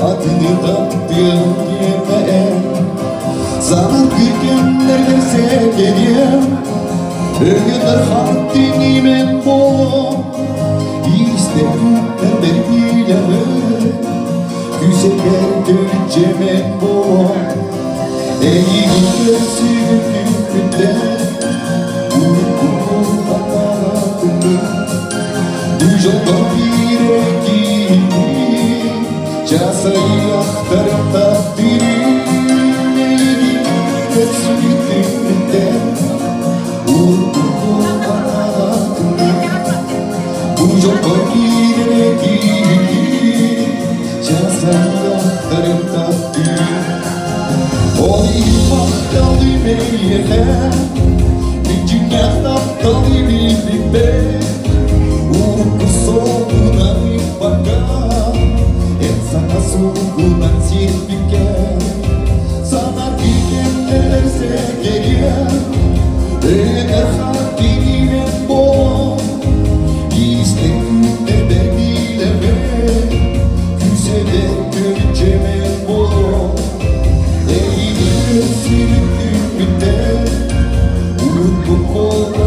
adını tattığım yeme zaman kırgınlarsa geliyor öğünler haddini men bol İstemler beriyle güzeller göreceğim bol eğilir sürgünde uykumu anladım Duyacağım bir eğilir Casayı aktarım takdirim eğilir sürgünde uykumu anladım Duyacağım bir eğilir Casayı aktarım takdirim Olmalı meyyeler Bir dünyada kalı birlikte Uyku soğuğuna bir bakar Ensana soğuğuna silpiker Sana bilgenlerse geriye Eğer haddini bol İstekler beniyle ve Güzele göreceğim bol Sürüklükte Uyku